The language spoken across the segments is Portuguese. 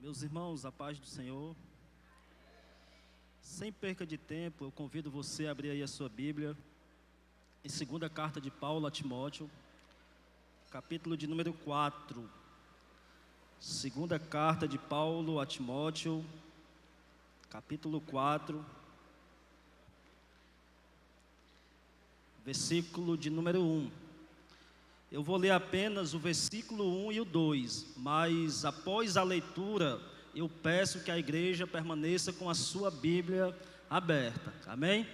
Meus irmãos, a paz do Senhor. Sem perca de tempo, eu convido você a abrir aí a sua Bíblia em segunda carta de Paulo a Timóteo, capítulo de número 4. Segunda carta de Paulo a Timóteo, capítulo 4, versículo de número 1. Eu vou ler apenas o versículo 1 e o 2, mas após a leitura, eu peço que a igreja permaneça com a sua Bíblia aberta, amém?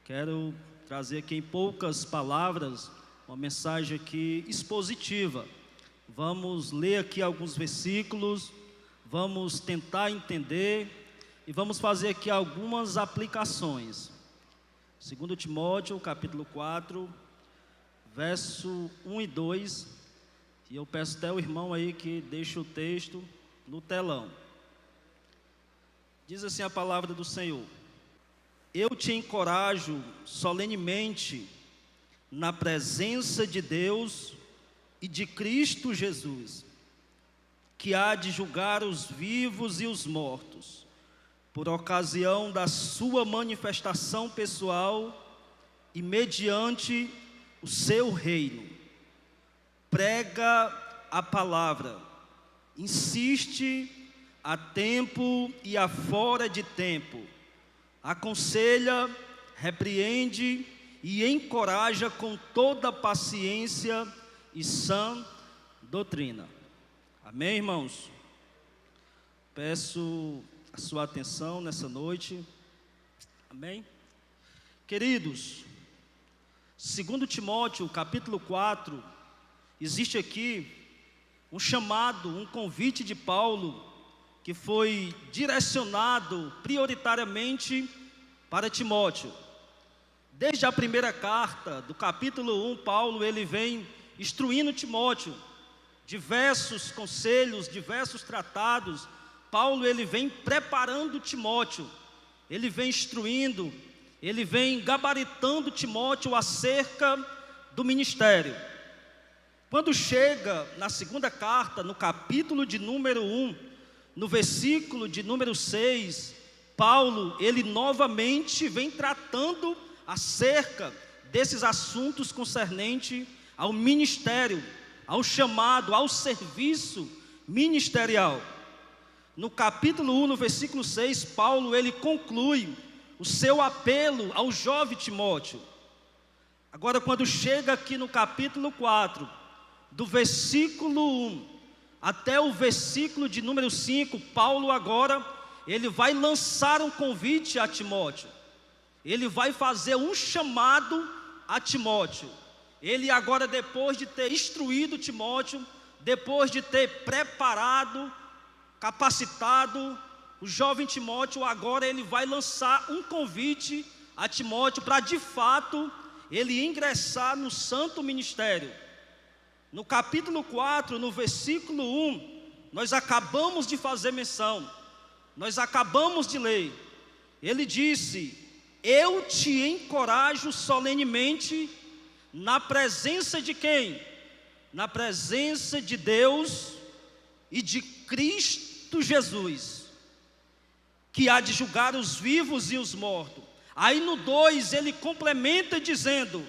Quero trazer aqui em poucas palavras, uma mensagem aqui expositiva. Vamos ler aqui alguns versículos, vamos tentar entender e vamos fazer aqui algumas aplicações. 2 Timóteo, capítulo 4, verso 1 e 2, e eu peço até o irmão aí que deixe o texto no telão. Diz assim a palavra do Senhor: Eu te encorajo solenemente na presença de Deus e de Cristo Jesus, que há de julgar os vivos e os mortos, por ocasião da sua manifestação pessoal e mediante o seu reino. Prega a palavra, insiste a tempo e a fora de tempo, aconselha, repreende e encoraja com toda paciência e sã doutrina. Amém, irmãos? Peço a sua atenção nessa noite. Amém? Queridos, 2 Timóteo, capítulo 4, existe aqui um chamado, um convite de Paulo, que foi direcionado prioritariamente para Timóteo. Desde a primeira carta, do capítulo 1, Paulo ele vem instruindo Timóteo, diversos conselhos, diversos tratados. Paulo ele vem preparando Timóteo, ele vem instruindo, ele vem gabaritando Timóteo acerca do ministério. Quando chega na segunda carta, no capítulo de número 1, no versículo de número 6, Paulo, ele novamente vem tratando acerca desses assuntos concernentes ao ministério, ao chamado, ao serviço ministerial. No capítulo 1, no versículo 6, Paulo, ele conclui o seu apelo ao jovem Timóteo. Agora, quando chega aqui no capítulo 4, do versículo 1 até o versículo de número 5, Paulo agora, ele vai lançar um convite a Timóteo. Ele vai fazer um chamado a Timóteo. Ele agora, depois de ter instruído Timóteo, depois de ter preparado, capacitado o jovem Timóteo, agora ele vai lançar um convite a Timóteo para de fato ele ingressar no santo ministério. No capítulo 4, no versículo 1, nós acabamos de fazer menção, nós acabamos de ler. Ele disse: Eu te encorajo solenemente na presença de quem? Na presença de Deus e de Cristo Jesus, que há de julgar os vivos e os mortos. Aí no 2 ele complementa dizendo: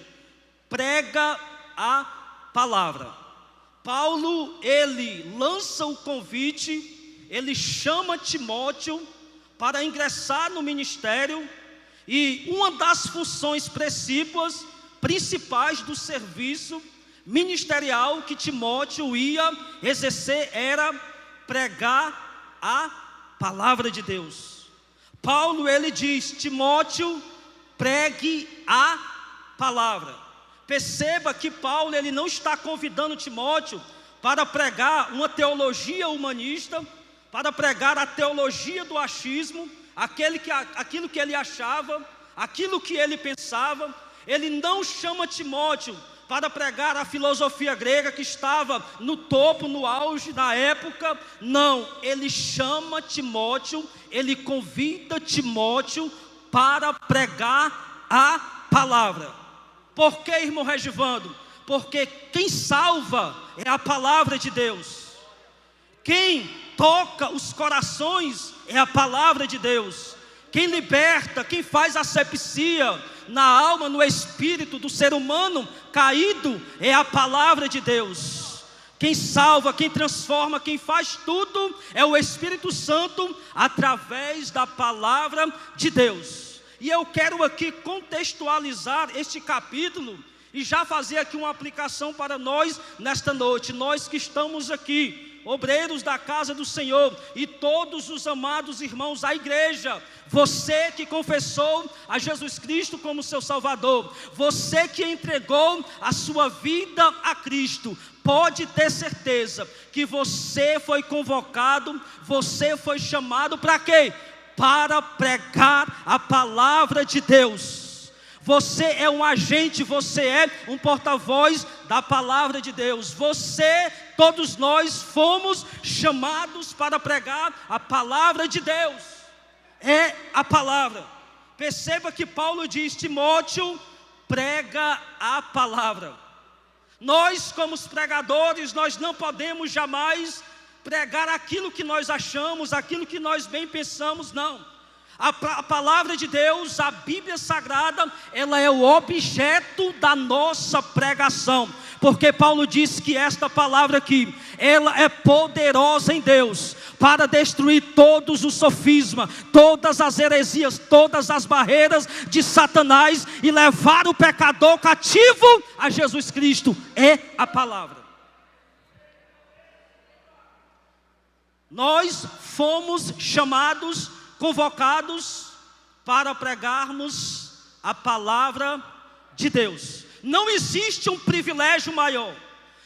prega a palavra. Paulo, ele lança o convite, ele chama Timóteo para ingressar no ministério, e uma das funções principais do serviço ministerial que Timóteo ia exercer era pregar a palavra de Deus. Paulo ele diz: Timóteo, pregue a palavra. Perceba que Paulo ele não está convidando Timóteo para pregar uma teologia humanista, para pregar a teologia do achismo, aquilo que ele achava, aquilo que ele pensava. Ele não chama Timóteo para pregar a filosofia grega que estava no topo, no auge da época. Não, ele chama Timóteo, ele convida Timóteo para pregar a palavra. Por que, irmão Regivando? Porque quem salva é a palavra de Deus. Quem toca os corações é a palavra de Deus. Quem liberta, quem faz asepsia na alma, no espírito do ser humano caído é a palavra de Deus. Quem salva, quem transforma, quem faz tudo é o Espírito Santo através da palavra de Deus. E eu quero aqui contextualizar este capítulo e já fazer aqui uma aplicação para nós nesta noite. Nós que estamos aqui, obreiros da casa do Senhor, e todos os amados irmãos da igreja, você que confessou a Jesus Cristo como seu Salvador, você que entregou a sua vida a Cristo, pode ter certeza que você foi convocado, você foi chamado para quê? Para pregar a palavra de Deus. Você é um agente, você é um porta-voz da palavra de Deus. Você, todos nós fomos chamados para pregar a palavra de Deus. É a palavra. Perceba que Paulo diz: Timóteo, prega a palavra. Nós, como os pregadores, nós não podemos jamais pregar aquilo que nós achamos, aquilo que nós bem pensamos, não. A palavra de Deus, a Bíblia Sagrada, ela é o objeto da nossa pregação. Porque Paulo diz que esta palavra aqui, ela é poderosa em Deus para destruir todos os sofismas, todas as heresias, todas as barreiras de Satanás e levar o pecador cativo a Jesus Cristo. É a palavra. Nós fomos chamados, convocados para pregarmos a palavra de Deus. Não existe um privilégio maior,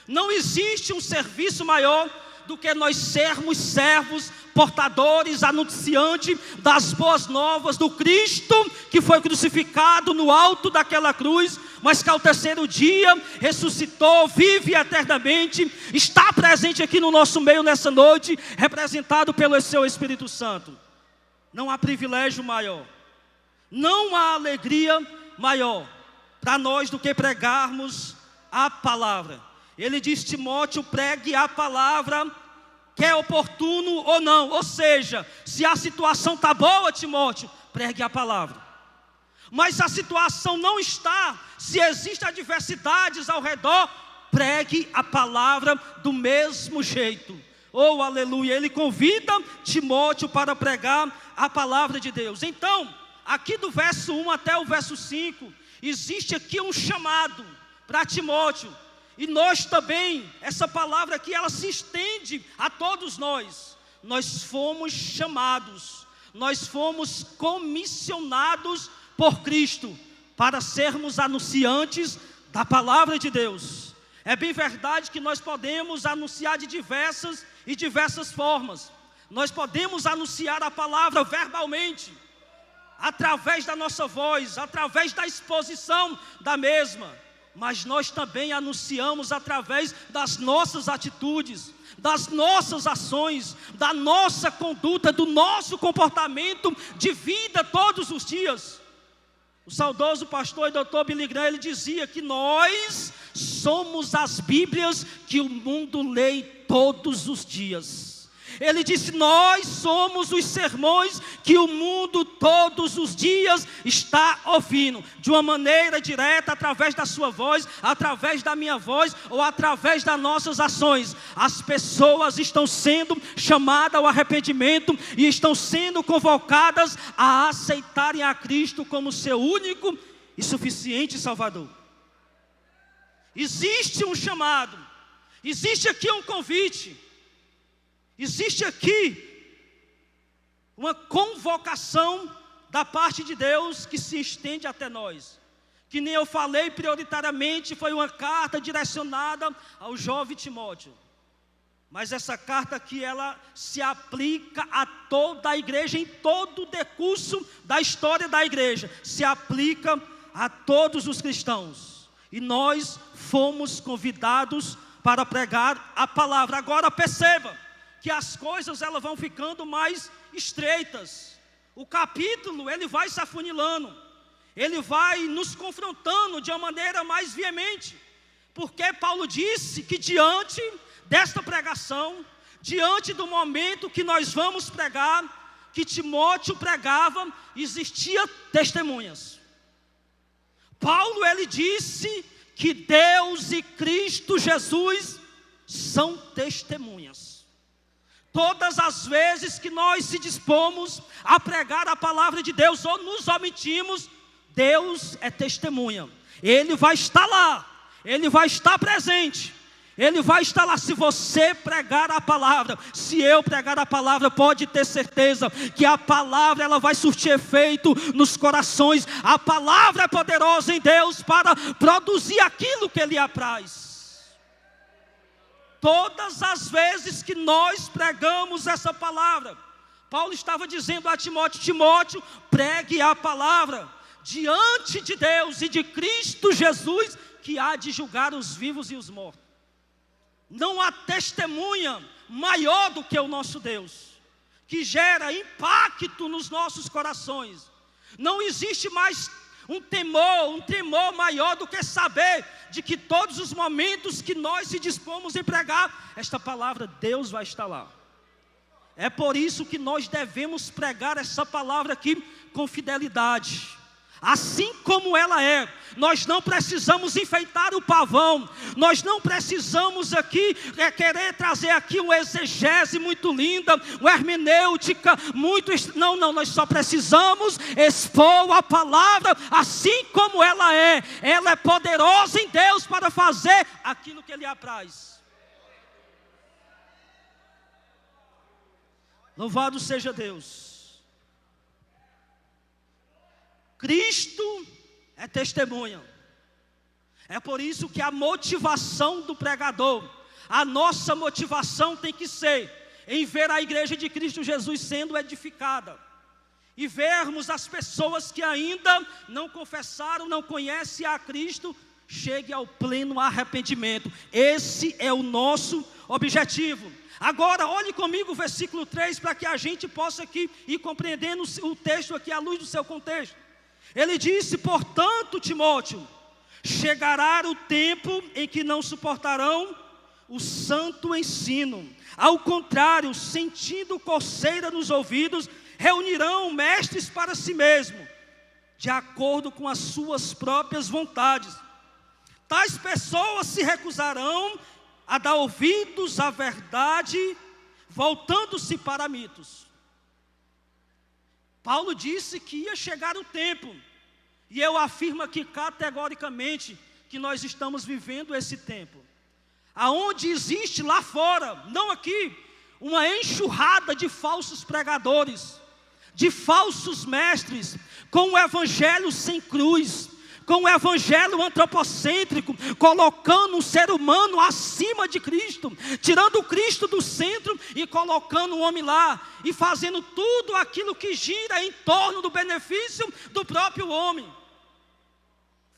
não existe um serviço maior do que nós sermos servos, portadores, anunciantes das boas novas do Cristo que foi crucificado no alto daquela cruz, mas que ao terceiro dia ressuscitou, vive eternamente, está presente aqui no nosso meio nessa noite, representado pelo seu Espírito Santo. Não há privilégio maior, não há alegria maior para nós do que pregarmos a palavra. Ele diz: Timóteo, pregue a palavra, quer oportuno ou não. Ou seja, se a situação está boa, Timóteo, pregue a palavra. Mas se a situação não está, se existem adversidades ao redor, pregue a palavra do mesmo jeito. Oh, aleluia, ele convida Timóteo para pregar a palavra de Deus. Então, aqui do verso 1 até o verso 5, existe aqui um chamado para Timóteo. E nós também, essa palavra aqui, ela se estende a todos nós. Nós fomos chamados, nós fomos comissionados por Cristo para sermos anunciantes da palavra de Deus. É bem verdade que nós podemos anunciar de diversas formas. Nós podemos anunciar a palavra verbalmente, através da nossa voz, através da exposição da mesma. Mas nós também anunciamos através das nossas atitudes, das nossas ações, da nossa conduta, do nosso comportamento de vida todos os dias. O saudoso pastor e doutor Billy Graham, ele dizia que nós somos as Bíblias que o mundo lê todos os dias. Ele disse: nós somos os sermões que o mundo todos os dias está ouvindo, de uma maneira direta, através da sua voz, através da minha voz, ou através das nossas ações. As pessoas estão sendo chamadas ao arrependimento e estão sendo convocadas a aceitarem a Cristo como seu único e suficiente Salvador. Existe um chamado, existe aqui um convite, existe aqui uma convocação da parte de Deus que se estende até nós. Que nem eu falei, prioritariamente foi uma carta direcionada ao jovem Timóteo. Mas essa carta aqui, ela se aplica a toda a igreja, em todo o decurso da história da igreja. Se aplica a todos os cristãos. E nós fomos convidados para pregar a palavra. Agora perceba que as coisas elas vão ficando mais estreitas. O capítulo ele vai se afunilando, ele vai nos confrontando de uma maneira mais veemente, porque Paulo disse que diante desta pregação, diante do momento que nós vamos pregar, que Timóteo pregava, existia testemunhas. Paulo, ele disse que Deus e Cristo Jesus são testemunhas. Todas as vezes que nós se dispomos a pregar a palavra de Deus ou nos omitimos, Deus é testemunha. Ele vai estar lá, Ele vai estar presente, Ele vai estar lá. Se você pregar a palavra, se eu pregar a palavra, pode ter certeza que a palavra ela vai surtir efeito nos corações. A palavra é poderosa em Deus para produzir aquilo que Ele apraz. Todas as vezes que nós pregamos essa palavra, Paulo estava dizendo a Timóteo: Timóteo, pregue a palavra diante de Deus e de Cristo Jesus, que há de julgar os vivos e os mortos. Não há testemunha maior do que o nosso Deus, que gera impacto nos nossos corações. Não existe mais um temor maior do que saber de que todos os momentos que nós se dispomos em pregar esta palavra, Deus vai estar lá. É por isso que nós devemos pregar essa palavra aqui com fidelidade, assim como ela é. Nós não precisamos enfeitar o pavão, nós não precisamos aqui querer trazer aqui uma exegese muito linda, uma hermenêutica muito... Não, nós só precisamos expor a palavra assim como ela é. Ela é poderosa em Deus para fazer aquilo que Ele apraz. Louvado seja Deus. Cristo é testemunha. É por isso que a motivação do pregador, a nossa motivação tem que ser em ver a igreja de Cristo Jesus sendo edificada, e vermos as pessoas que ainda não confessaram, não conhecem a Cristo, chegue ao pleno arrependimento. Esse é o nosso objetivo. Agora olhe comigo o versículo 3, para que a gente possa aqui ir compreendendo o texto aqui à luz do seu contexto. Ele disse: portanto, Timóteo, chegará o tempo em que não suportarão o santo ensino. Ao contrário, sentindo coceira nos ouvidos, reunirão mestres para si mesmo, de acordo com as suas próprias vontades. Tais pessoas se recusarão a dar ouvidos à verdade, voltando-se para mitos. Paulo disse que ia chegar o tempo, e eu afirmo aqui categoricamente que nós estamos vivendo esse tempo, aonde existe lá fora, não aqui, uma enxurrada de falsos pregadores, de falsos mestres, com o evangelho sem cruz, com o evangelho antropocêntrico, colocando um ser humano acima de Cristo, tirando o Cristo do centro e colocando o homem lá, e fazendo tudo aquilo que gira em torno do benefício do próprio homem.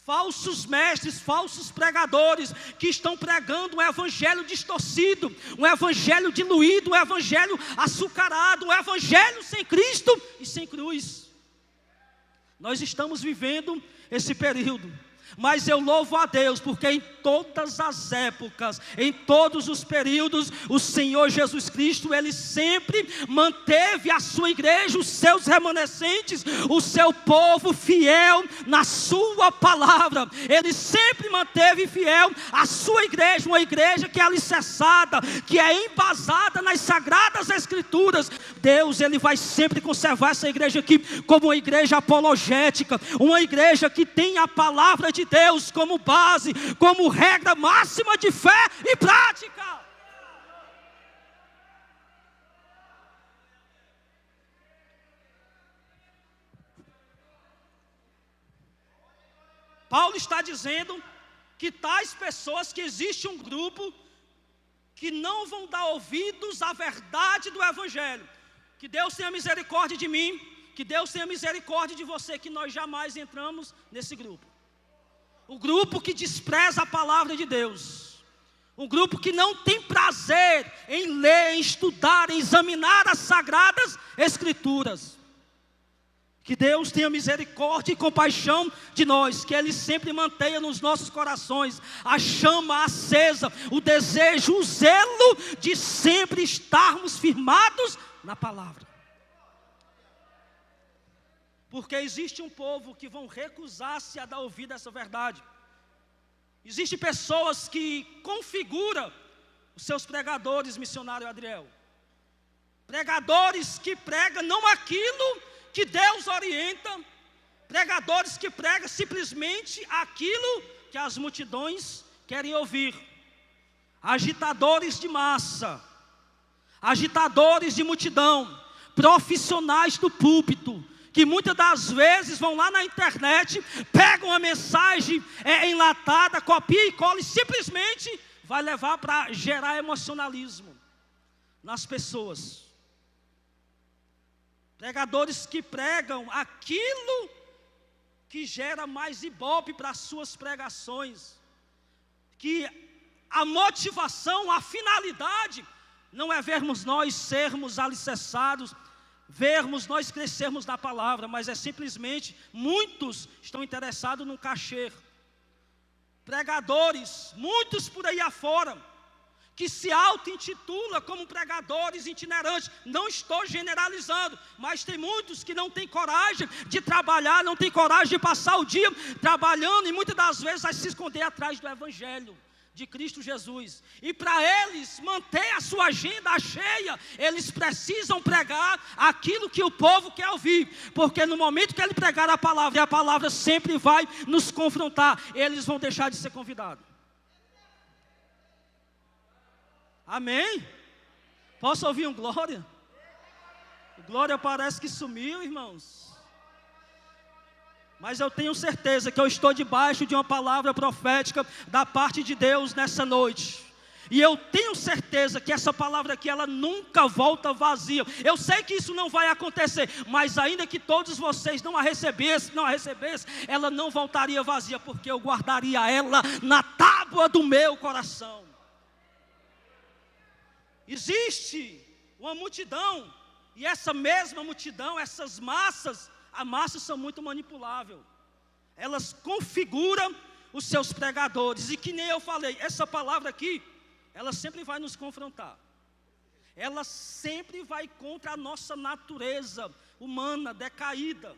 Falsos mestres, falsos pregadores, que estão pregando um evangelho distorcido, um evangelho diluído, um evangelho açucarado, um evangelho sem Cristo e sem cruz. Nós estamos vivendo esse período, mas eu louvo a Deus, porque em todas as épocas, em todos os períodos, o Senhor Jesus Cristo, Ele sempre manteve a sua igreja, os seus remanescentes, o seu povo fiel na sua palavra. Ele sempre manteve fiel a sua igreja, uma igreja que é alicerçada, que é embasada nas sagradas escrituras. Deus, Ele vai sempre conservar essa igreja aqui como uma igreja apologética, uma igreja que tem a palavra de Deus como base, como regra máxima de fé e prática. Paulo está dizendo que tais pessoas, que existe um grupo que não vão dar ouvidos à verdade do evangelho. Que Deus tenha misericórdia de mim, que Deus tenha misericórdia de você, que nós jamais entramos nesse grupo. O grupo que despreza a palavra de Deus, um grupo que não tem prazer em ler, em estudar, em examinar as sagradas escrituras, Que Deus tenha misericórdia e compaixão de nós, que Ele sempre mantenha nos nossos corações a chama acesa, o desejo, o zelo de sempre estarmos firmados na palavra. Porque existe um povo que vão recusar-se a dar ouvido a essa verdade. Existem pessoas que configuram os seus pregadores, missionário Adriel. Pregadores que pregam não aquilo que Deus orienta, pregadores que pregam simplesmente aquilo que as multidões querem ouvir. Agitadores de massa, agitadores de multidão, profissionais do púlpito, que muitas das vezes vão lá na internet, pegam a mensagem enlatada, copia e cola e simplesmente vai levar para gerar emocionalismo nas pessoas. Pregadores que pregam aquilo que gera mais ibope para as suas pregações, que a motivação, a finalidade não é vermos nós sermos alicerçados, vermos nós crescermos na palavra, mas é simplesmente, muitos estão interessados no cachê. Pregadores, muitos por aí afora, que se auto-intitula como pregadores itinerantes. Não estou generalizando, mas tem muitos que não têm coragem de trabalhar, não têm coragem de passar o dia trabalhando, e muitas das vezes vai se esconder atrás do Evangelho de Cristo Jesus. E para eles manter a sua agenda cheia, eles precisam pregar aquilo que o povo quer ouvir, porque no momento que ele pregar a palavra, e a palavra sempre vai nos confrontar, eles vão deixar de ser convidados. Amém? Posso ouvir um glória? O glória parece que sumiu, irmãos. Mas eu tenho certeza que eu estou debaixo de uma palavra profética da parte de Deus nessa noite. E eu tenho certeza que essa palavra aqui, ela nunca volta vazia. Eu sei que isso não vai acontecer, mas ainda que todos vocês não a recebessem, ela não voltaria vazia, porque eu guardaria ela na tábua do meu coração. Existe uma multidão, e essa mesma multidão, essas massas, as massas são muito manipuláveis. Elas configuram os seus pregadores, e que nem eu falei, essa palavra aqui, ela sempre vai nos confrontar. Ela sempre vai contra a nossa natureza humana decaída.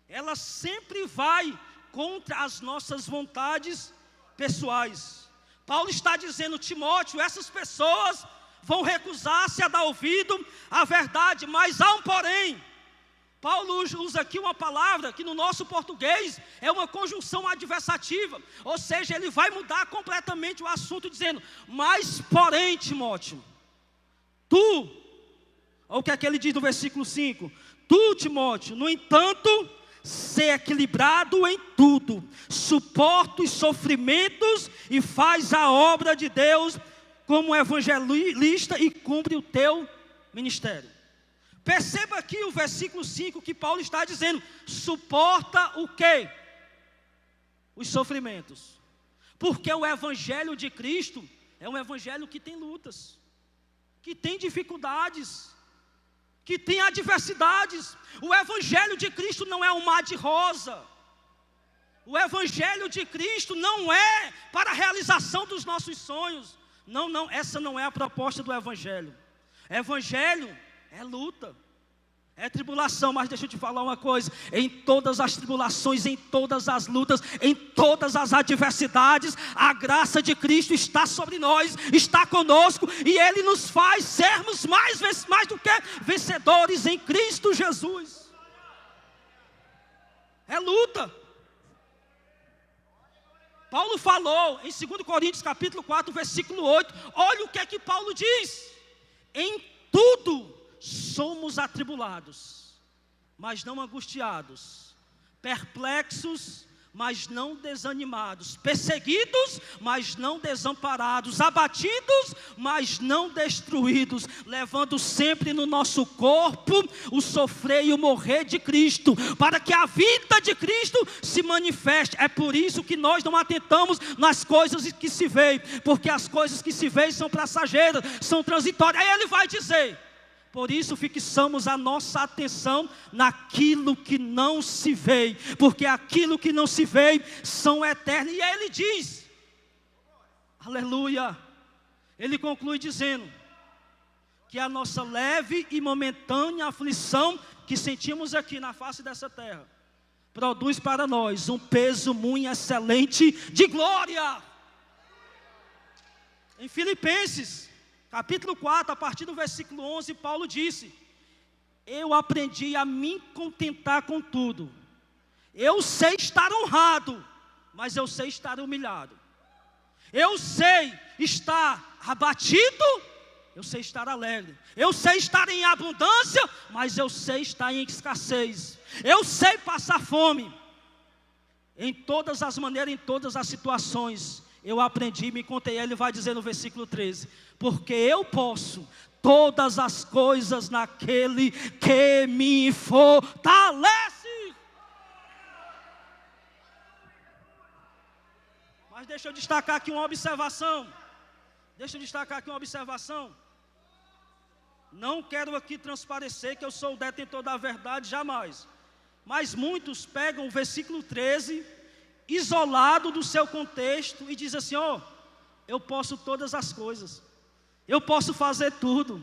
Ela sempre vai contra as nossas vontades pessoais. Paulo está dizendo, Timóteo, essas pessoas vão recusar-se a dar ouvido à verdade, mas há um porém. Paulo usa aqui uma palavra que no nosso português é uma conjunção adversativa, ou seja, ele vai mudar completamente o assunto dizendo, mas porém, Timóteo, tu, olha o que é que ele diz no versículo 5, tu, Timóteo, no entanto, ser equilibrado em tudo, suporta os sofrimentos e faz a obra de Deus como evangelista e cumpre o teu ministério. Perceba aqui o versículo 5 que Paulo está dizendo, suporta o quê? Os sofrimentos. Porque o evangelho de Cristo é um evangelho que tem lutas, que tem dificuldades, que tem adversidades. O evangelho de Cristo não é um mar de rosa. O evangelho de Cristo não é para a realização dos nossos sonhos. Não, essa não é a proposta do evangelho. Evangelho é luta, é tribulação, mas deixa eu te falar uma coisa, em todas as tribulações, em todas as lutas, em todas as adversidades, a graça de Cristo está sobre nós, está conosco, e Ele nos faz sermos mais do que vencedores em Cristo Jesus. É luta. Paulo falou em 2 Coríntios capítulo 4, versículo 8, olha o que é que Paulo diz, em tudo somos atribulados, mas não angustiados, perplexos, mas não desanimados, perseguidos, mas não desamparados, abatidos, mas não destruídos, levando sempre no nosso corpo o sofrer e o morrer de Cristo, para que a vida de Cristo se manifeste. É por isso que nós não atentamos nas coisas que se veem, porque as coisas que se veem são passageiras, são transitórias. Aí ele vai dizer, Por isso fixamos a nossa atenção naquilo que não se vê, porque aquilo que não se vê são eternos. E aí ele diz, aleluia, ele conclui dizendo que a nossa leve e momentânea aflição que sentimos aqui na face dessa terra produz para nós um peso muito excelente de glória. Em Filipenses capítulo 4, a partir do versículo 11, Paulo disse: eu aprendi a me contentar com tudo. Eu sei estar honrado, mas eu sei estar humilhado. Eu sei estar abatido, eu sei estar alegre. Eu sei estar em abundância, mas eu sei estar em escassez. Eu sei passar fome. Em todas as maneiras, em todas as situações, eu aprendi, me contei. Ele vai dizer no versículo 13: porque eu posso todas as coisas naquele que me fortalece. Mas deixa eu destacar aqui uma observação. Não quero aqui transparecer que eu sou o detentor da verdade, jamais. Mas muitos pegam o versículo 13, isolado do seu contexto, e dizem assim: eu posso todas as coisas. Eu posso fazer tudo.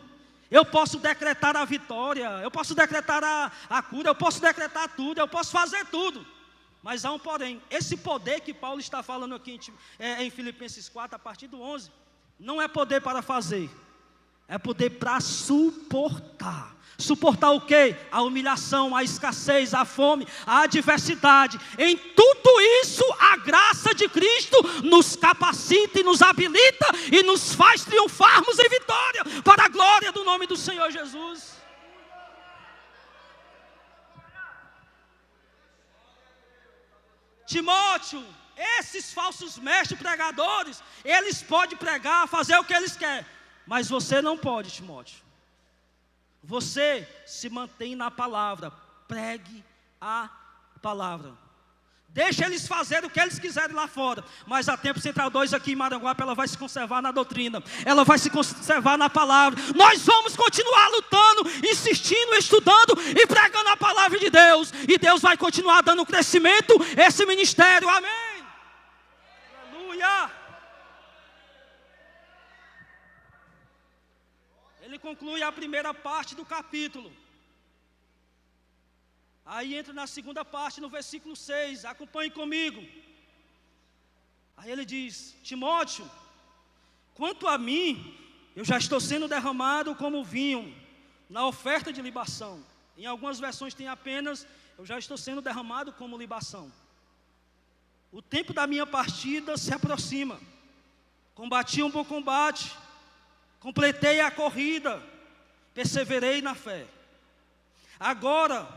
Eu posso decretar a vitória. Eu posso decretar a cura. Eu posso decretar tudo. Eu posso fazer tudo. Mas há um porém. Esse poder que Paulo está falando aqui em Filipenses 4, a partir do 11, não é poder para fazer. É poder para suportar. Suportar o quê? A humilhação, a escassez, a fome, a adversidade. Em tudo isso, a graça de Cristo nos capacita e nos habilita e nos faz triunfarmos em vitória, para a glória do nome do Senhor Jesus. Timóteo, esses falsos mestres pregadores, eles podem pregar, fazer o que eles querem, mas você não pode, Timóteo. Você se mantém na palavra, pregue a palavra. Deixa eles fazerem o que eles quiserem lá fora, mas a Tempo Central 2 aqui em Maranguape, ela vai se conservar na doutrina, ela vai se conservar na palavra. Nós vamos continuar lutando, insistindo, estudando e pregando a palavra de Deus, e Deus vai continuar dando crescimento a esse ministério, amém? Aleluia! Ele conclui a primeira parte do capítulo. Aí entra na segunda parte, no versículo 6. Acompanhe comigo. Aí ele diz: Timóteo, quanto a mim, eu já estou sendo derramado como vinho na oferta de libação. Em algumas versões tem apenas: eu já estou sendo derramado como libação. O tempo da minha partida se aproxima. Combati um bom combate, completei a corrida, perseverei na fé. Agora,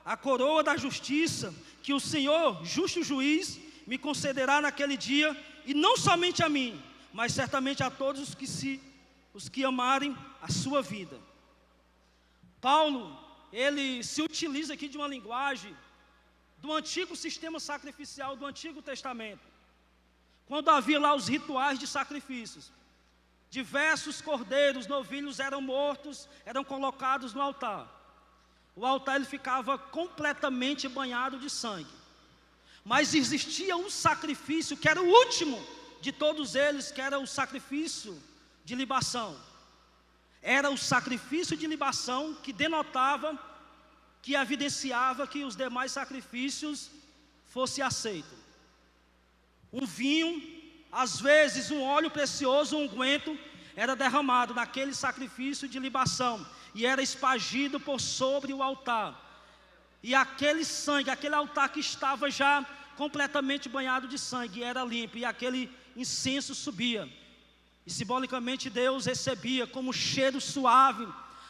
a coroa da justiça, que o Senhor, justo juiz, me concederá naquele dia, e não somente a mim, mas certamente a todos os que amarem a sua vida. Paulo, ele se utiliza aqui de uma linguagem do antigo sistema sacrificial do Antigo Testamento, quando havia lá os rituais de sacrifícios. Diversos cordeiros, novilhos eram mortos, eram colocados no altar. O altar ele ficava completamente banhado de sangue. Mas existia um sacrifício que era o último de todos eles, que era o sacrifício de libação. Era o sacrifício de libação que denotava, que evidenciava que os demais sacrifícios fossem aceitos. Um vinho, às vezes um óleo precioso, um unguento, era derramado naquele sacrifício de libação e era espargido por sobre o altar. E aquele sangue, aquele altar que estava já completamente banhado de sangue, era limpo, e aquele incenso subia. E simbolicamente Deus recebia como cheiro suave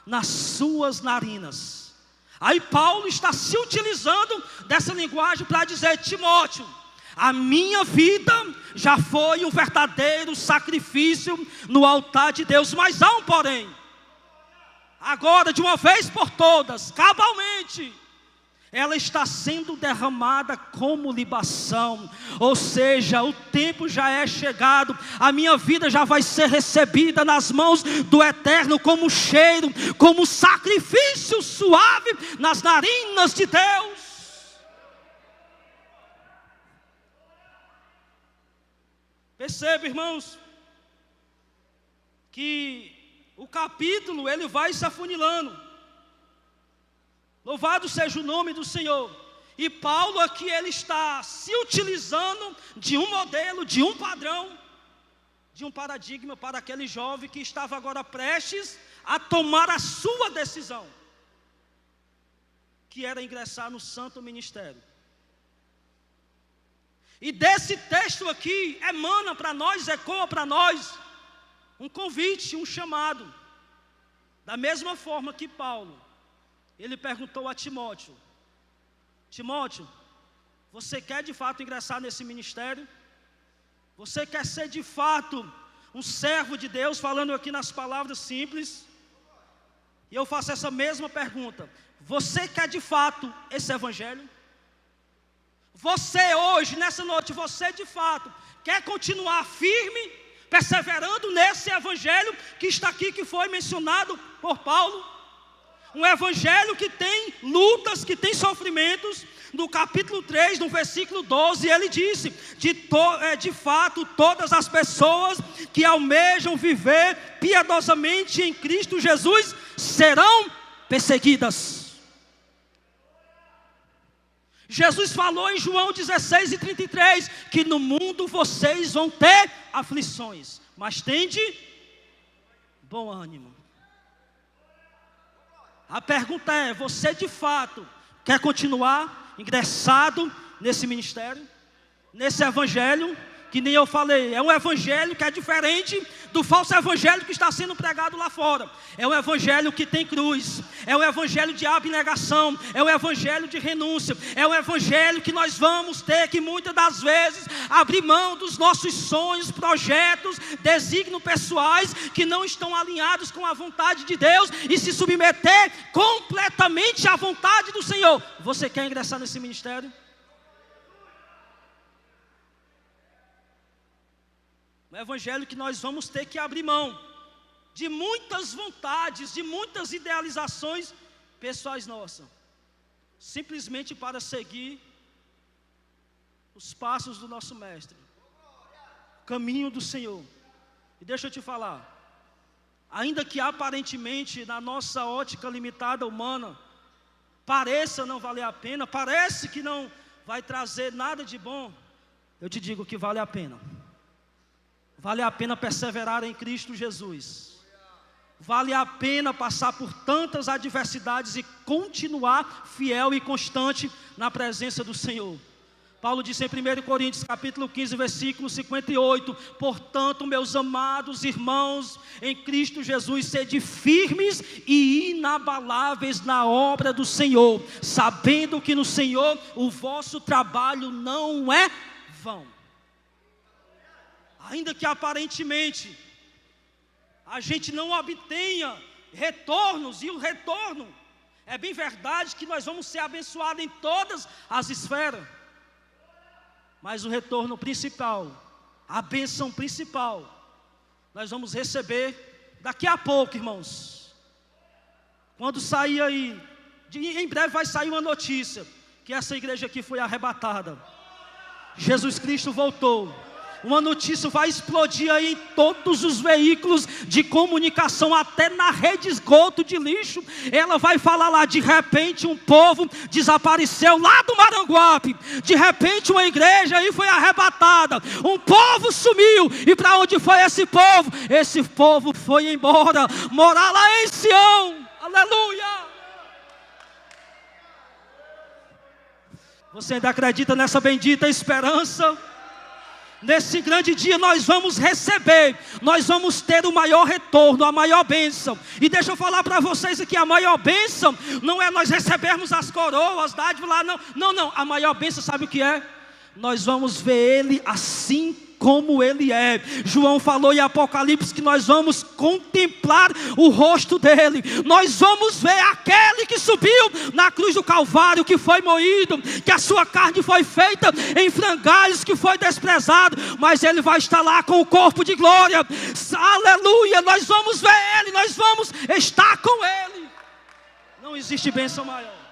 nas suas narinas. Aí Paulo está se utilizando dessa linguagem para dizer: Timóteo, a minha vida já foi um verdadeiro sacrifício no altar de Deus, mas há um porém. Agora, de uma vez por todas, cabalmente, ela está sendo derramada como libação, ou seja, o tempo já é chegado, a minha vida já vai ser recebida nas mãos do Eterno como cheiro, como sacrifício suave nas narinas de Deus. Perceba, irmãos, que o capítulo ele vai se afunilando. Louvado seja o nome do Senhor. E Paulo aqui ele está se utilizando de um modelo, de um padrão, de um paradigma para aquele jovem que estava agora prestes a tomar a sua decisão, que era ingressar no santo ministério. E desse texto aqui emana para nós, ecoa para nós um convite, um chamado. Da mesma forma que Paulo, ele perguntou a Timóteo: Timóteo, você quer de fato ingressar nesse ministério? Você quer ser de fato um servo de Deus, falando aqui nas palavras simples? E eu faço essa mesma pergunta: você quer de fato esse evangelho? Você hoje, nessa noite, você de fato quer continuar firme, perseverando nesse evangelho que está aqui, que foi mencionado por Paulo? Um evangelho que tem lutas, que tem sofrimentos. No capítulo 3, no versículo 12, ele disse: de fato, todas as pessoas que almejam viver piedosamente em Cristo Jesus serão perseguidas. Jesus falou em João 16:33 que no mundo vocês vão ter aflições, mas tende bom ânimo. A pergunta é: você de fato quer continuar ingressado nesse ministério, nesse evangelho? Que nem eu falei, é um evangelho que é diferente do falso evangelho que está sendo pregado lá fora. É um evangelho que tem cruz, é um evangelho de abnegação, é um evangelho de renúncia, é um evangelho que nós vamos ter que muitas das vezes abrir mão dos nossos sonhos, projetos, desígnios pessoais que não estão alinhados com a vontade de Deus e se submeter completamente à vontade do Senhor. Você quer ingressar nesse ministério? No evangelho que nós vamos ter que abrir mão de muitas vontades, de muitas idealizações pessoais nossas, simplesmente para seguir os passos do nosso mestre, o caminho do Senhor. E deixa eu te falar, ainda que aparentemente na nossa ótica limitada humana pareça não valer a pena, parece que não vai trazer nada de bom, eu te digo que vale a pena. Vale a pena perseverar em Cristo Jesus. Vale a pena passar por tantas adversidades e continuar fiel e constante na presença do Senhor. Paulo disse em 1 Coríntios capítulo 15, versículo 58: portanto, meus amados irmãos, em Cristo Jesus, sede firmes e inabaláveis na obra do Senhor, sabendo que no Senhor o vosso trabalho não é vão. Ainda que aparentemente a gente não obtenha retornos, e o retorno é bem verdade que nós vamos ser abençoados em todas as esferas, mas o retorno principal, a bênção principal, nós vamos receber daqui a pouco, irmãos. Quando sair aí, em breve vai sair uma notícia que essa igreja aqui foi arrebatada, Jesus Cristo voltou. Uma notícia vai explodir aí em todos os veículos de comunicação, até na rede esgoto de lixo. Ela vai falar lá: de repente um povo desapareceu lá do Maranguape. De repente uma igreja aí foi arrebatada. Um povo sumiu. E para onde foi esse povo? Esse povo foi embora, morar lá em Sião. Aleluia! Você ainda acredita nessa bendita esperança? Nesse grande dia nós vamos receber, nós vamos ter o maior retorno, a maior bênção. E deixa eu falar para vocês aqui, a maior bênção não é nós recebermos as coroas, dádivas lá, não. A maior bênção, sabe o que é? Nós vamos ver Ele assim como Ele é. João falou em Apocalipse que nós vamos contemplar o rosto dEle. Nós vamos ver aquele que subiu na cruz do Calvário, que foi moído, que a sua carne foi feita em frangalhos, que foi desprezado, mas Ele vai estar lá com o corpo de glória. Aleluia, nós vamos ver Ele, nós vamos estar com Ele. Não existe bênção maior.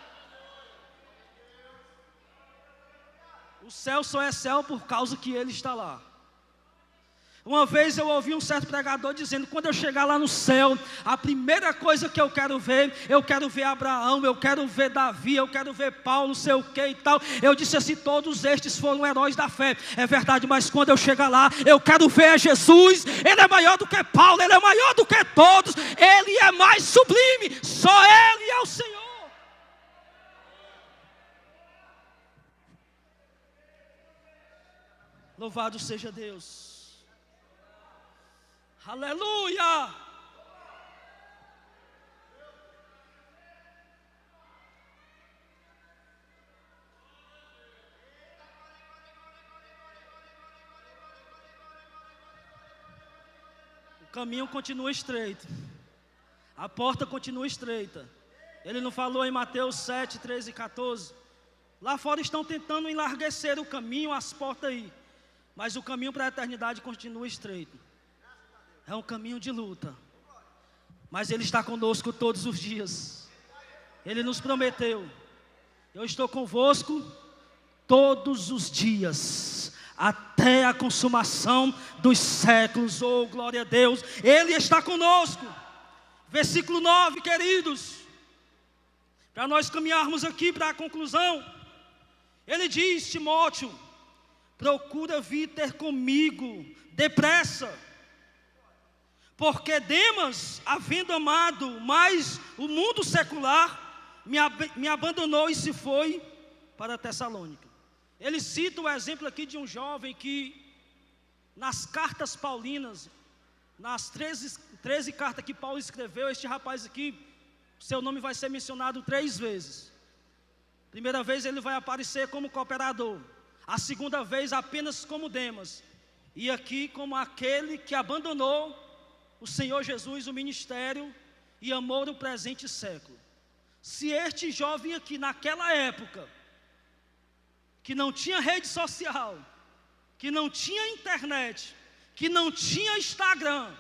O céu só é céu por causa que Ele está lá. Uma vez eu ouvi um certo pregador dizendo: quando eu chegar lá no céu, a primeira coisa que eu quero ver Abraão, eu quero ver Davi, eu quero ver Paulo, não sei o que e tal. Eu disse assim: todos estes foram heróis da fé. É verdade, mas quando eu chegar lá, eu quero ver Jesus. Ele é maior do que Paulo, Ele é maior do que todos, Ele é mais sublime, só Ele é o Senhor. Louvado seja Deus. Aleluia! O caminho continua estreito, a porta continua estreita. Ele não falou em Mateus 7, 13 e 14? Lá fora estão tentando enlarguecer o caminho, as portas aí, mas o caminho para a eternidade continua estreito. É um caminho de luta, mas Ele está conosco todos os dias. Ele nos prometeu: eu estou convosco todos os dias, até a consumação dos séculos. Oh, glória a Deus, Ele está conosco. Versículo 9, queridos, para nós caminharmos aqui para a conclusão. Ele diz: Timóteo, procura vir ter comigo depressa, porque Demas, havendo amado mais o mundo secular, me abandonou e se foi para Tessalônica. Ele cita o exemplo aqui de um jovem que, nas cartas paulinas, nas 13 cartas que Paulo escreveu, este rapaz aqui, seu nome vai ser mencionado 3 vezes. Primeira vez ele vai aparecer como cooperador, a segunda vez apenas como Demas, e aqui como aquele que abandonou o Senhor Jesus, o ministério, e amou o presente século. Se este jovem aqui, naquela época, que não tinha rede social, que não tinha internet, que não tinha Instagram,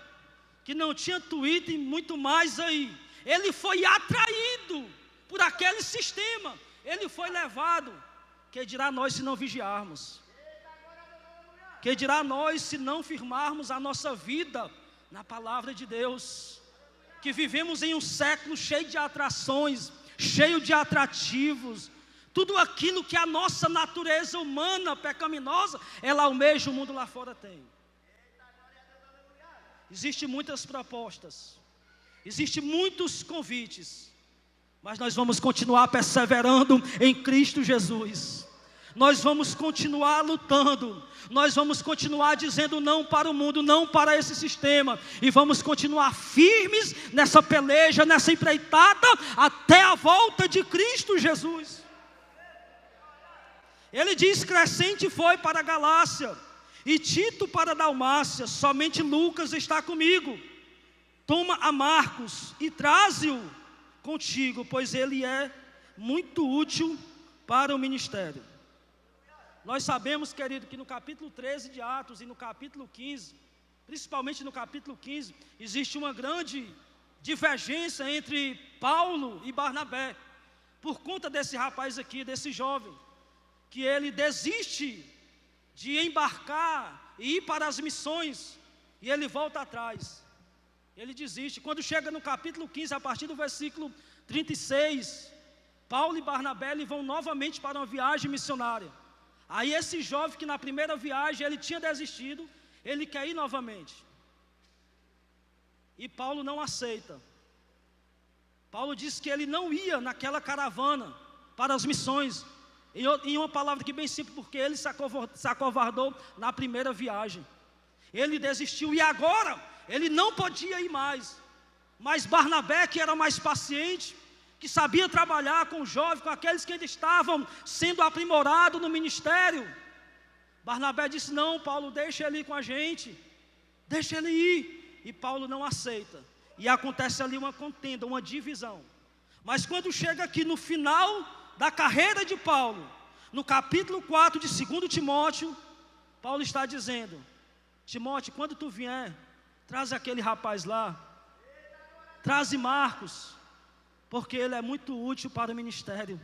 que não tinha Twitter e muito mais aí, ele foi atraído por aquele sistema, ele foi levado. Que dirá nós se não vigiarmos? Que dirá nós se não firmarmos a nossa vida na palavra de Deus? Que vivemos em um século cheio de atrações, cheio de atrativos. Tudo aquilo que a nossa natureza humana pecaminosa, ela almeja, o mundo lá fora tem. Existem muitas propostas, existem muitos convites, mas nós vamos continuar perseverando em Cristo Jesus. Nós vamos continuar lutando, nós vamos continuar dizendo não para o mundo, não para esse sistema, e vamos continuar firmes nessa peleja, nessa empreitada, até a volta de Cristo Jesus. Ele diz: Crescente foi para a Galácia, e Tito para a Dalmácia, somente Lucas está comigo. Toma a Marcos e traze-o contigo, pois ele é muito útil para o ministério. Nós sabemos, querido, que no capítulo 13 de Atos e no capítulo 15, principalmente no capítulo 15, existe uma grande divergência entre Paulo e Barnabé, por conta desse rapaz aqui, desse jovem, que ele desiste de embarcar e ir para as missões, e ele volta atrás, ele desiste. Quando chega no capítulo 15, a partir do versículo 36, Paulo e Barnabé vão novamente para uma viagem missionária. Aí esse jovem que na primeira viagem ele tinha desistido, ele quer ir novamente, e Paulo não aceita. Paulo disse que ele não ia naquela caravana para as missões, em uma palavra que bem simples, porque ele se acovardou na primeira viagem. Ele desistiu, e agora ele não podia ir mais. Mas Barnabé, que era mais paciente, que sabia trabalhar com o jovem, com aqueles que ainda estavam sendo aprimorados no ministério, Barnabé disse: não, Paulo, deixa ele ir com a gente, deixa ele ir. E Paulo não aceita. E acontece ali uma contenda, uma divisão. Mas quando chega aqui no final da carreira de Paulo, no capítulo 4 de 2 Timóteo, Paulo está dizendo: Timóteo, quando tu vier, traz aquele rapaz lá, traze Marcos, porque ele é muito útil para o ministério.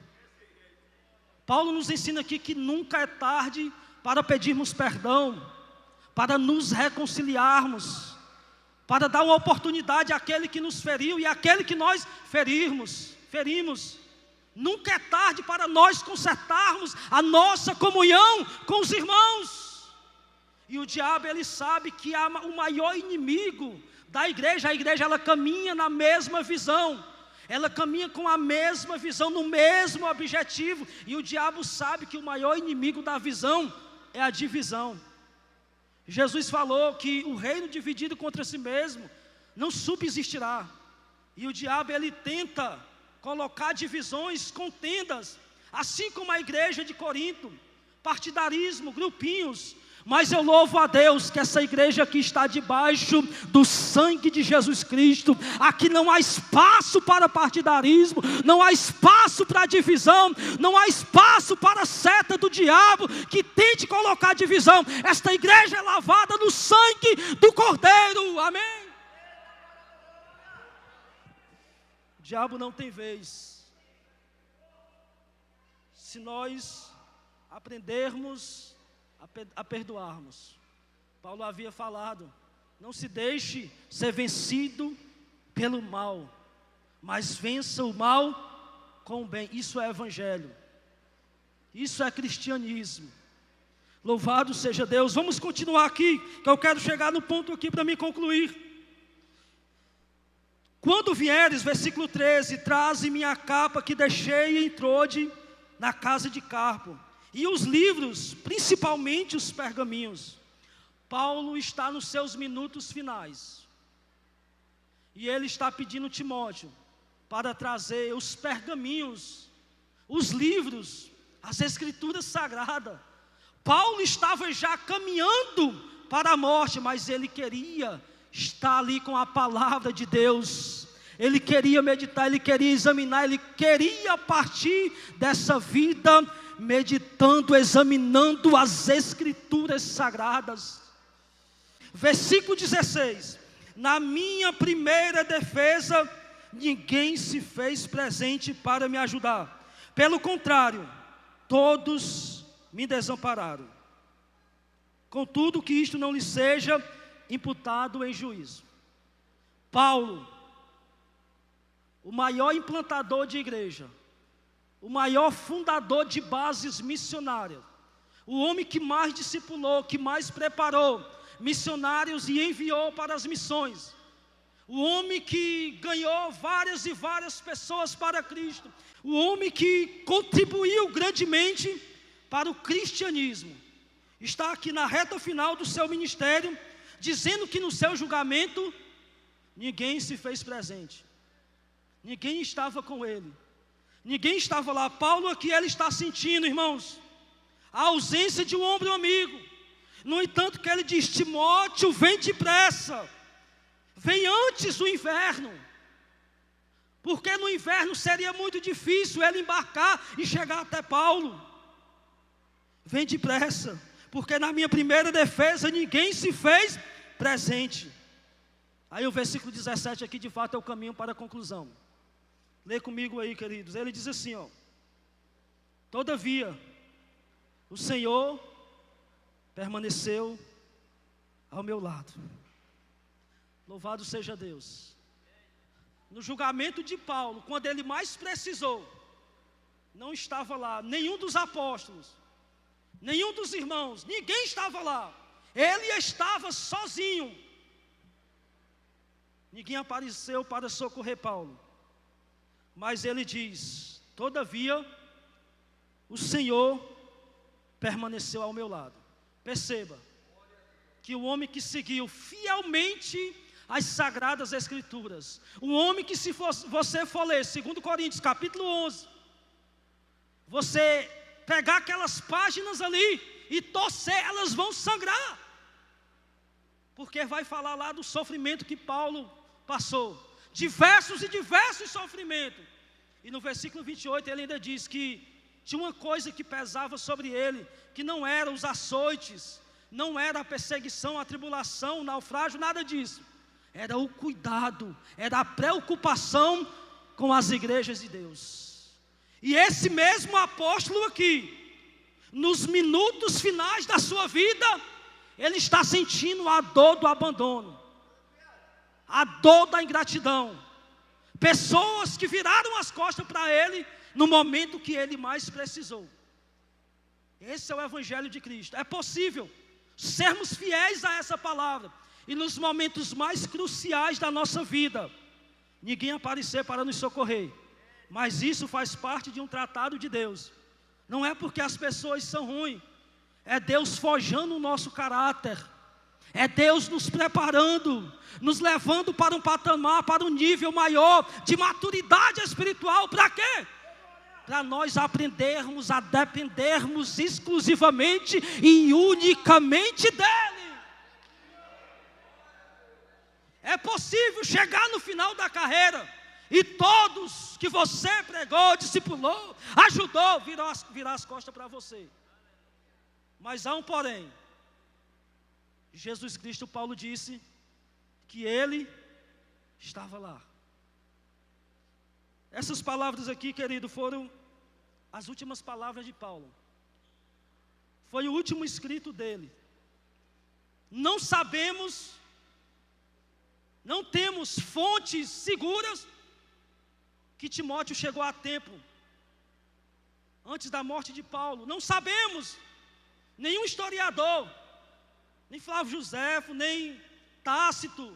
Paulo nos ensina aqui que nunca é tarde para pedirmos perdão, para nos reconciliarmos, para dar uma oportunidade àquele que nos feriu e àquele que nós ferimos. Nunca é tarde para nós consertarmos a nossa comunhão com os irmãos. E o diabo, ele sabe que o maior inimigo da igreja, a igreja ela caminha na mesma visão, ela caminha com a mesma visão, no mesmo objetivo, e o diabo sabe que o maior inimigo da visão é a divisão. Jesus falou que o reino dividido contra si mesmo não subsistirá, e o diabo ele tenta colocar divisões, contendas, assim como a igreja de Corinto, partidarismo, grupinhos. Mas eu louvo a Deus que essa igreja aqui está debaixo do sangue de Jesus Cristo. Aqui não há espaço para partidarismo, não há espaço para divisão, não há espaço para a seta do diabo que tente colocar divisão. Esta igreja é lavada no sangue do Cordeiro, amém? O diabo não tem vez. Se nós aprendermos a perdoarmos. Paulo havia falado: não se deixe ser vencido pelo mal, mas vença o mal com o bem. Isso é evangelho, isso é cristianismo. Louvado seja Deus. Vamos continuar aqui, que eu quero chegar no ponto aqui para me concluir. Quando vieres, versículo 13, traze minha capa que deixei em Trode, na casa de Carpo, e os livros, principalmente os pergaminhos. Paulo está nos seus minutos finais, e ele está pedindo Timóteo para trazer os pergaminhos, os livros, as escrituras sagradas. Paulo estava já caminhando para a morte, mas ele queria estar ali com a palavra de Deus. Ele queria meditar, ele queria examinar, ele queria partir dessa vida meditando, examinando as escrituras sagradas. Versículo 16: na minha primeira defesa, ninguém se fez presente para me ajudar. Pelo contrário, todos me desampararam. Contudo, que isto não lhe seja imputado em juízo. Paulo, o maior implantador de igreja, o maior fundador de bases missionárias, o homem que mais discipulou, que mais preparou missionários e enviou para as missões, o homem que ganhou várias e várias pessoas para Cristo, o homem que contribuiu grandemente para o cristianismo, está aqui na reta final do seu ministério, dizendo que no seu julgamento, ninguém se fez presente, ninguém estava com ele, ninguém estava lá. Paulo aqui, ele está sentindo, irmãos, a ausência de um ombro amigo. No entanto que ele diz: Timóteo, vem depressa, vem antes do inverno, porque no inverno seria muito difícil ele embarcar e chegar até Paulo. Vem depressa, porque na minha primeira defesa ninguém se fez presente. Aí o versículo 17 aqui de fato é o caminho para a conclusão. Lê comigo aí, queridos. Ele diz assim, ó: todavia, o Senhor permaneceu ao meu lado. Louvado seja Deus. No julgamento de Paulo, quando ele mais precisou, não estava lá nenhum dos apóstolos, nenhum dos irmãos, ninguém estava lá. Ele estava sozinho. Ninguém apareceu para socorrer Paulo. Mas ele diz: todavia, o Senhor permaneceu ao meu lado. Perceba que o homem que seguiu fielmente as sagradas escrituras, o homem que, se você for ler 2 Coríntios capítulo 11, você pegar aquelas páginas ali e torcer, elas vão sangrar. Porque vai falar lá do sofrimento que Paulo passou. Diversos e diversos sofrimentos. E no versículo 28 ele ainda diz que tinha uma coisa que pesava sobre ele, que não eram os açoites, não era a perseguição, a tribulação, o naufrágio, nada disso. Era o cuidado, era a preocupação com as igrejas de Deus. E esse mesmo apóstolo aqui, nos minutos finais da sua vida, ele está sentindo a dor do abandono, a dor da ingratidão. Pessoas que viraram as costas para ele no momento que ele mais precisou. Esse é o Evangelho de Cristo. É possível sermos fiéis a essa palavra e nos momentos mais cruciais da nossa vida, ninguém aparecer para nos socorrer. Mas isso faz parte de um tratado de Deus. Não é porque as pessoas são ruins, é Deus forjando o nosso caráter, é Deus nos preparando, nos levando para um patamar, para um nível maior de maturidade espiritual. Para quê? Para nós aprendermos a dependermos exclusivamente e unicamente dEle. É possível chegar no final da carreira e todos que você pregou, discipulou, ajudou, virar as costas para você. Mas há um porém. Jesus Cristo, Paulo disse que ele estava lá. Essas palavras aqui, querido, foram as últimas palavras de Paulo. Foi o último escrito dele. Não sabemos, não temos fontes seguras que Timóteo chegou a tempo antes da morte de Paulo. Não sabemos. Nenhum historiador, nem Flávio Joséfo, nem Tácito,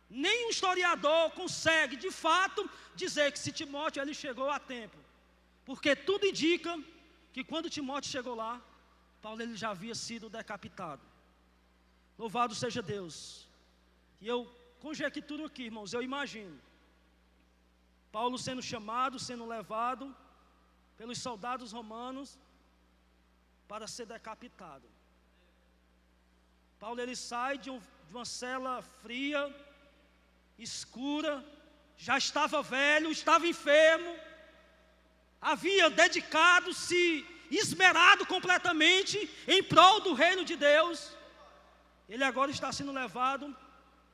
nenhum historiador consegue de fato dizer que se Timóteo ele chegou a tempo. Porque tudo indica que quando Timóteo chegou lá, Paulo ele já havia sido decapitado. Louvado seja Deus. E eu conjecturo aqui, irmãos, eu imagino Paulo sendo chamado, sendo levado pelos soldados romanos para ser decapitado. Paulo ele sai de uma cela fria, escura, já estava velho, estava enfermo, havia dedicado-se, esmerado completamente em prol do reino de Deus. Ele agora está sendo levado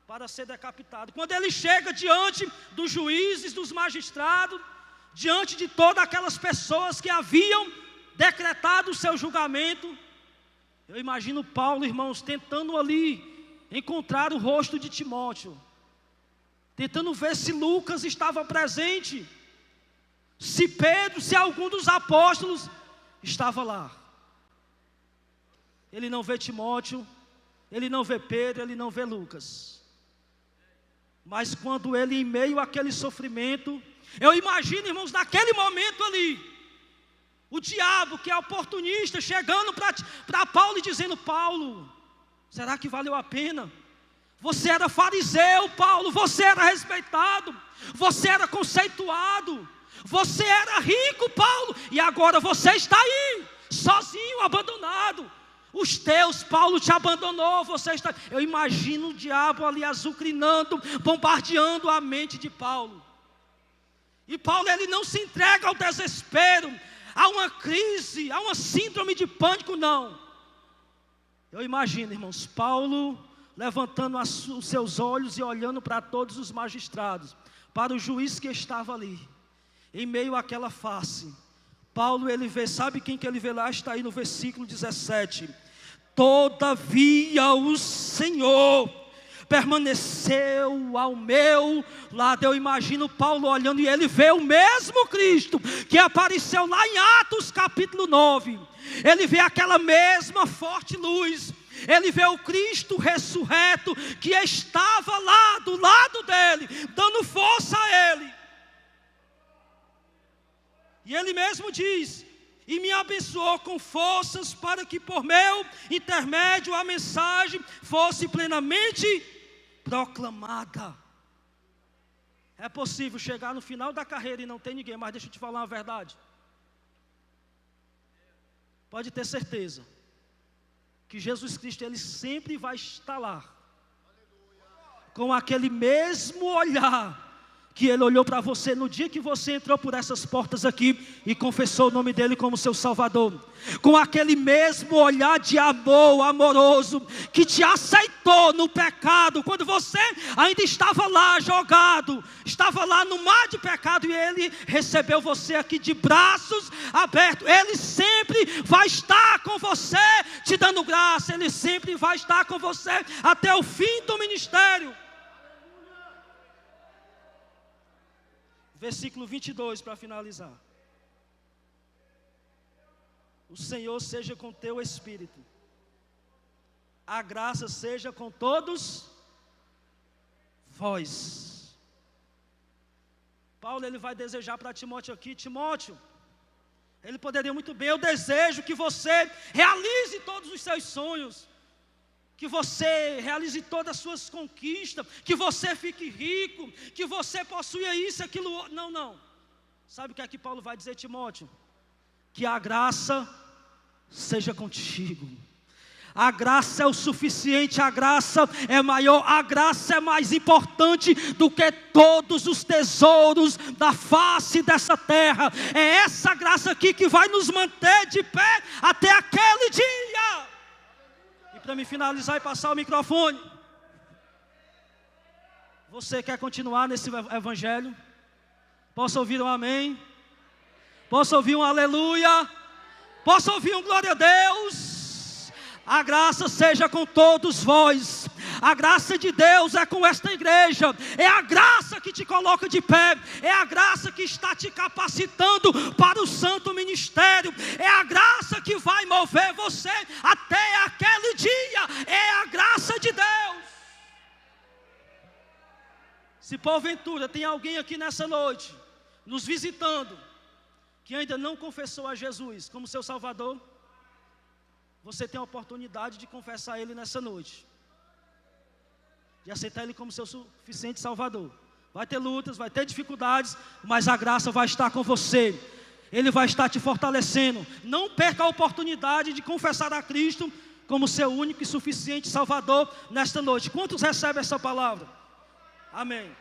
para ser decapitado. Quando ele chega diante dos juízes, dos magistrados, diante de todas aquelas pessoas que haviam decretado o seu julgamento, eu imagino Paulo, irmãos, tentando ali encontrar o rosto de Timóteo, tentando ver se Lucas estava presente, se Pedro, se algum dos apóstolos estava lá. Ele não vê Timóteo, ele não vê Pedro, ele não vê Lucas. Mas quando ele, em meio àquele sofrimento, eu imagino, irmãos, naquele momento ali, o diabo, que é oportunista, chegando para Paulo e dizendo: Paulo, será que valeu a pena? Você era fariseu, Paulo, você era respeitado, você era conceituado, você era rico, Paulo, e agora você está aí, sozinho, abandonado. Os teus, Paulo, te abandonou, você está... Eu imagino o diabo ali azucrinando, bombardeando a mente de Paulo. E Paulo, ele não se entrega ao desespero, a uma crise, a uma síndrome de pânico, não. Eu imagino, irmãos, Paulo levantando os seus olhos e olhando para todos os magistrados, para o juiz que estava ali, em meio àquela face. Paulo, ele vê, sabe quem que ele vê lá? Está aí no versículo 17. Todavia o Senhor permaneceu ao meu lado. Eu imagino Paulo olhando e ele vê o mesmo Cristo que apareceu lá em Atos capítulo 9. Ele vê aquela mesma forte luz. Ele vê o Cristo ressurreto que estava lá do lado dele, dando força a ele. E ele mesmo diz: e me abençoou com forças para que por meu intermédio a mensagem fosse plenamente proclamada. É possível chegar no final da carreira e não ter ninguém, mas deixa eu te falar uma verdade. Pode ter certeza, que Jesus Cristo, Ele sempre vai estar lá, com aquele mesmo olhar que Ele olhou para você no dia que você entrou por essas portas aqui e confessou o nome dEle como seu Salvador, com aquele mesmo olhar de amor amoroso, que te aceitou no pecado, quando você ainda estava lá jogado, estava lá no mar de pecado, e Ele recebeu você aqui de braços abertos. Ele sempre vai estar com você, te dando graça. Ele sempre vai estar com você até o fim do ministério. Versículo 22, para finalizar. O Senhor seja com teu espírito. A graça seja com todos vós. Paulo, ele vai desejar para Timóteo aqui: Timóteo, ele poderia muito bem: eu desejo que você realize todos os seus sonhos, que você realize todas as suas conquistas, que você fique rico, que você possua isso, aquilo. Não, não. Sabe o que é que Paulo vai dizer, Timóteo? Que a graça seja contigo. A graça é o suficiente, a graça é maior, a graça é mais importante do que todos os tesouros da face dessa terra. É essa graça aqui que vai nos manter de pé até aquele dia. E para me finalizar e passar o microfone, você quer continuar nesse evangelho? Posso ouvir um amém? Posso ouvir um aleluia? Posso ouvir um glória a Deus? A graça seja com todos vós. A graça de Deus é com esta igreja. É a graça que te coloca de pé. É a graça que está te capacitando para o santo ministério. É a graça que vai mover você até aquele dia. É a graça de Deus. Se porventura tem alguém aqui nessa noite nos visitando que ainda não confessou a Jesus como seu Salvador, você tem a oportunidade de confessar Ele nessa noite, de aceitar Ele como seu suficiente Salvador. Vai ter lutas, vai ter dificuldades, mas a graça vai estar com você. Ele vai estar te fortalecendo. Não perca a oportunidade de confessar a Cristo como seu único e suficiente Salvador nesta noite. Quantos recebem essa palavra? Amém.